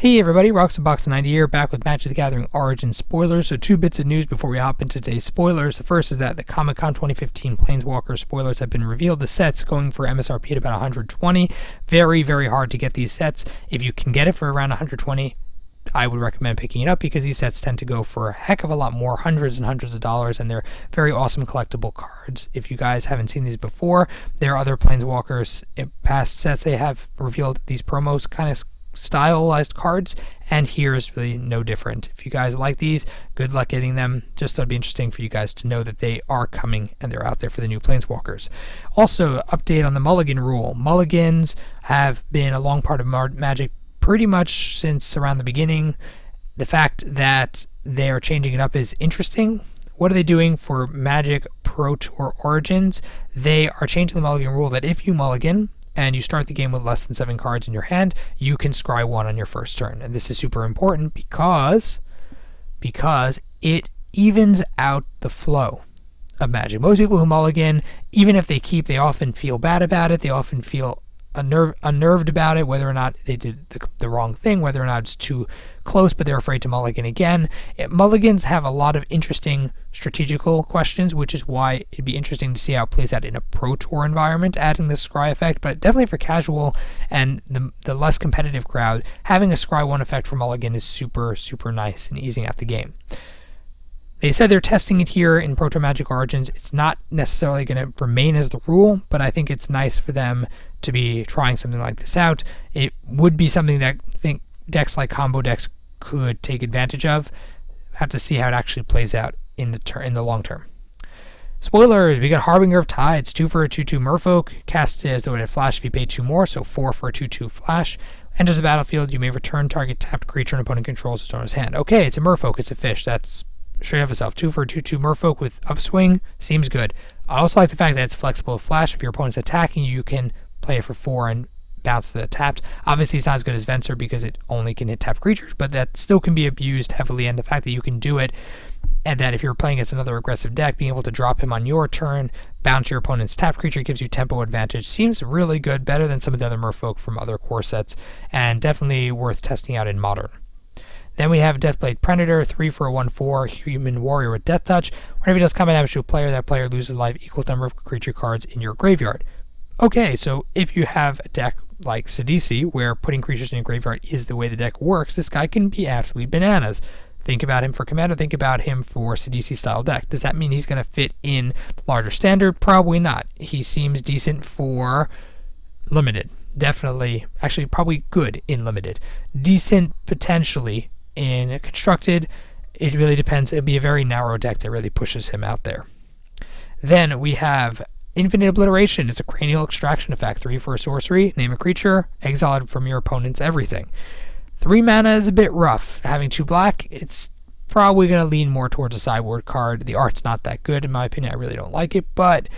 Hey everybody, Roxabox90 here, back with Magic the Gathering Origin spoilers. So 2 bits of news before we hop into today's spoilers. The first is that the Comic-Con 2015 Planeswalker spoilers have been revealed. The set's going for MSRP at about $120. Very, very hard to get these sets. If you can get it for around $120, I would recommend picking it up because these sets tend to go for a heck of a lot more, hundreds and hundreds of dollars, and they're very awesome collectible cards. If you guys haven't seen these before, there are other Planeswalkers in past sets they have revealed these promos kind of stylized cards, and here is really no different. If you guys like these, good luck getting them. Just thought it'd be interesting for you guys to know that they are coming and they're out there for the new Planeswalkers. Also, update on the Mulligan rule. Mulligans have been a long part of Magic pretty much since around the beginning. The fact that they're changing it up is interesting. What are they doing for Magic Pro Tour Origins? They are changing the Mulligan rule that if you mulligan and you start the game with less than 7 cards in your hand, you can scry 1 on your first turn. And this is super important because it evens out the flow of Magic. Most people who mulligan, even if they keep, they often feel bad about it. They often feel unnerved about it, whether or not they did the wrong thing, whether or not it's too close, but they're afraid to mulligan again. Mulligans have a lot of interesting strategical questions, which is why it'd be interesting to see how it plays out in a Pro Tour environment, adding the scry effect. But definitely for casual and the less competitive crowd, having a scry 1 effect for mulligan is super, super nice and easing out the game. They said they're testing it here in Proto Magic Origins. It's not necessarily going to remain as the rule, but I think it's nice for them to be trying something like this out. It would be something that I think decks like combo decks could take advantage of. Have to see how it actually plays out in the long term. Spoilers, we got Harbinger of Tides, 2 for a 2/2 Merfolk. Casts as though it had flash if you pay 2 more, so 4 for a 2/2 flash. Enters the battlefield, you may return target tapped creature an opponent controls its owner's hand. Okay, it's a Merfolk, it's a fish. That's straight off itself. 2 for a 2/2 Merfolk with upswing seems good. I also like the fact that it's flexible with flash. If your opponent's attacking you, you can play it for 4 and bounce the tapped. Obviously, it's not as good as Venser because it only can hit tapped creatures, but that still can be abused heavily. And the fact that you can do it, and that if you're playing against another aggressive deck, being able to drop him on your turn, bounce your opponent's tapped creature, gives you tempo advantage, seems really good, better than some of the other Merfolk from other core sets, and definitely worth testing out in Modern. Then we have Deathblade Predator, 3 for a 1/4 human warrior with Death Touch. Whenever he does combat damage to a player, that player loses life equal to number of creature cards in your graveyard. Okay, so if you have a deck like Sidisi, where putting creatures in your graveyard is the way the deck works, this guy can be absolutely bananas. Think about him for Commander, think about him for Sidisi style deck. Does that mean he's going to fit in the larger standard? Probably not. He seems decent for Limited. Definitely, actually probably good in Limited. Decent potentially in Constructed. It really depends. It'd be a very narrow deck that really pushes him out there. Then we have Infinite Obliteration. It's a cranial extraction effect. 3 for a sorcery. Name a creature. Exile it from your opponent's everything. 3 mana is a bit rough. Having 2 black, it's probably going to lean more towards a sideboard card. The art's not that good, in my opinion. I really don't like it, but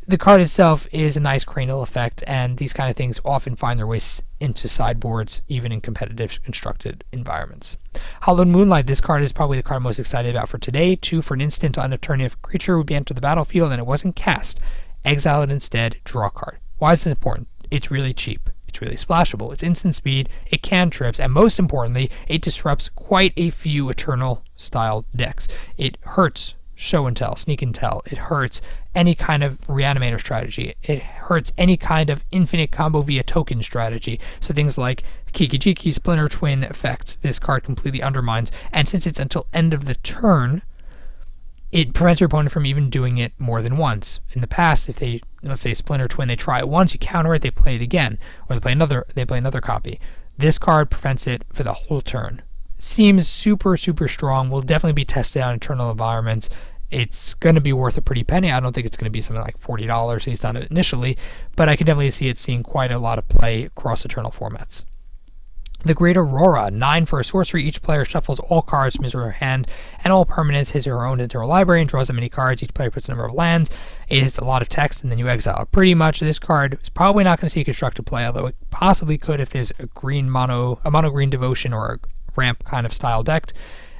the card itself is a nice cranial effect, and these kind of things often find their ways into sideboards, even in competitive constructed environments. Hallowed Moonlight, this card is probably the card I'm most excited about for today. 2 for an instant on a turn if a creature would be entered the battlefield and it wasn't cast. Exile it instead, draw a card. Why is this important? It's really cheap. It's really splashable. It's instant speed, it cantrips, and most importantly, it disrupts quite a few Eternal style decks. It hurts Show and Tell, Sneak and Tell. It hurts any kind of Reanimator strategy. It hurts any kind of infinite combo via token strategy. So things like Kiki Jiki, Splinter Twin effects, this card completely undermines. And since it's until end of the turn, it prevents your opponent from even doing it more than once. In the past, if they, let's say Splinter Twin, they try it once, you counter it, they play it again, or they play another copy. This card prevents it for the whole turn. Seems super, super strong. Will definitely be tested on Eternal environments. It's going to be worth a pretty penny. I don't think it's going to be something like $40, at least not initially, but I can definitely see it seeing quite a lot of play across Eternal formats. The Great Aurora, 9 for a sorcery. Each player shuffles all cards from his or her hand and all permanents his or her own into her library and draws as many cards. Each player puts a number of lands. It is a lot of text, and then you exile. Pretty much this card is probably not going to see constructed play, although it possibly could if there's a mono green devotion or a ramp kind of style deck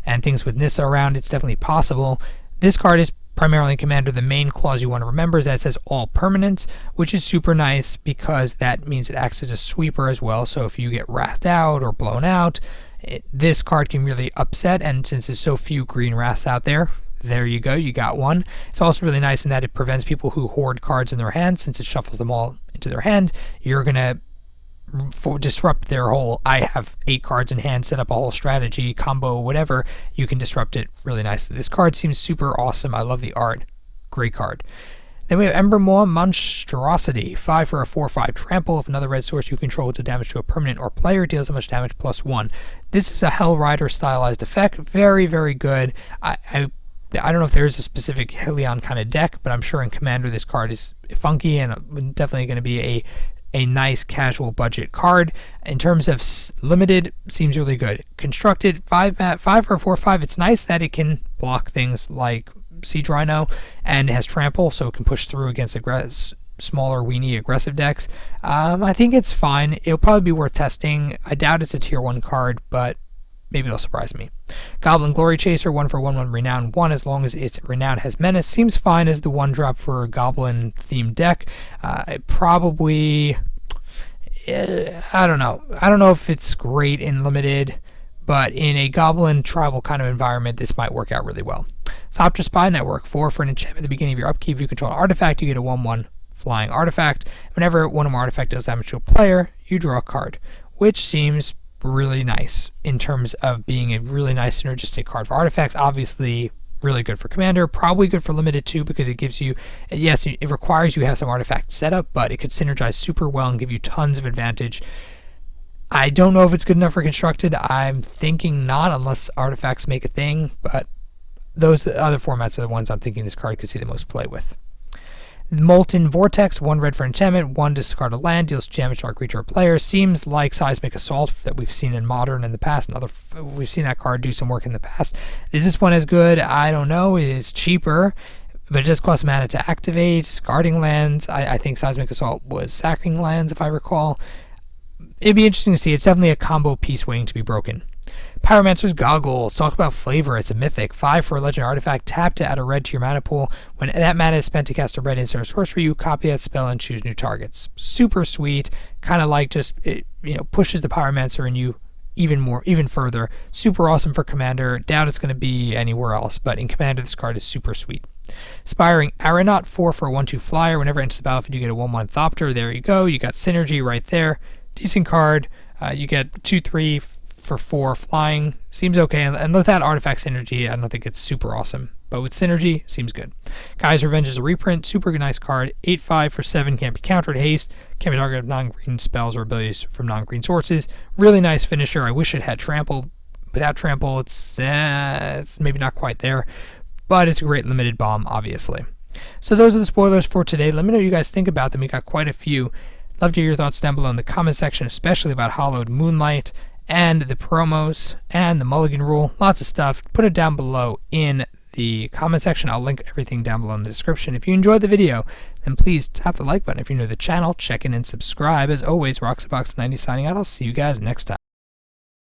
and things with Nissa around. It's definitely possible. This card is primarily in Commander, the main clause you want to remember is that it says all permanents, which is super nice because that means it acts as a sweeper as well. So if you get wrathed out or blown out, this card can really upset, and since there's so few green wraths out there, there you go, you got one. It's also really nice in that it prevents people who hoard cards in their hand. Since it shuffles them all into their hand, you're going to disrupt their whole, I have 8 cards in hand, set up a whole strategy, combo, whatever. You can disrupt it really nicely. This card seems super awesome. I love the art. Great card. Then we have Embermaw Monstrosity. 5 for a 4/5 trample. If another red source you control deals damage to a permanent or player, deals as much damage +1. This is a Hell Rider stylized effect. Very, very good. I don't know if there is a specific Helion kind of deck, but I'm sure in Commander this card is funky and definitely going to be a nice casual budget card. In terms of limited, seems really good. Constructed 5 for a 4/5. It's nice that it can block things like Siege Rhino, and it has trample, so it can push through against smaller weenie aggressive decks. I think it's fine. It'll probably be worth testing. I doubt it's a tier 1 card, but maybe it'll surprise me. Goblin Glory Chaser, 1 for 1/1 Renown 1, as long as its Renown has Menace. Seems fine as the 1-drop for a Goblin themed deck. Probably, I don't know. I don't know if it's great in limited, but in a Goblin tribal kind of environment, this might work out really well. Thopter Spy Network, 4 for an enchantment at the beginning of your upkeep. If you control an artifact, you get a 1/1 flying artifact. Whenever one of my artifacts does damage to a player, you draw a card, which seems really nice in terms of being a really nice synergistic card for artifacts. Obviously really good for Commander, probably good for limited too, because it gives you, yes, it requires you have some artifact setup, but it could synergize super well and give you tons of advantage. I don't know if it's good enough for constructed. I'm thinking not, unless artifacts make a thing, but those other formats are the ones I'm thinking this card could see the most play with. Molten Vortex, 1 red for enchantment, 1 discard a land, deals damage to our creature or player. Seems like Seismic Assault that we've seen in Modern in the past, and we've seen that card do some work in the past. Is this one as good? I don't know. It is cheaper, but it does cost mana to activate, discarding lands. I think Seismic Assault was sacking lands, if I recall. It'd be interesting to see. It's definitely a combo piece waiting to be broken. Pyromancer's Goggles. Talk about flavor. It's a mythic. 5 for a legend artifact. Tap to add a red to your mana pool. When that mana is spent to cast a red instant or sorcery, you copy that spell and choose new targets. Super sweet. Kind of like just, it, pushes the Pyromancer in you even further. Super awesome for Commander. Doubt it's going to be anywhere else, but in Commander this card is super sweet. Spiring Aeronaut, 4 for a 1/2 flyer. Whenever it enters the battlefield, you get a 1/1 Thopter. There you go. You got synergy right there. Decent card. You get 2/3 for 4 flying. Seems okay. And without artifact synergy, I don't think it's super awesome. But with synergy, seems good. Guy's Revenge is a reprint. Super nice card. 8/5 for 7. Can't be countered. Haste. Can't be targeted non-green spells or abilities from non-green sources. Really nice finisher. I wish it had trample. Without trample, it's maybe not quite there. But it's a great limited bomb, obviously. So those are the spoilers for today. Let me know what you guys think about them. We got quite a few. Love to hear your thoughts down below in the comment section, especially about Hallowed Moonlight and the promos and the Mulligan rule. Lots of stuff. Put it down below in the comment section. I'll link everything down below in the description. If you enjoyed the video, then please tap the like button. If you're new to the channel, check in and subscribe. As always, Roxabox90 signing out. I'll see you guys next time.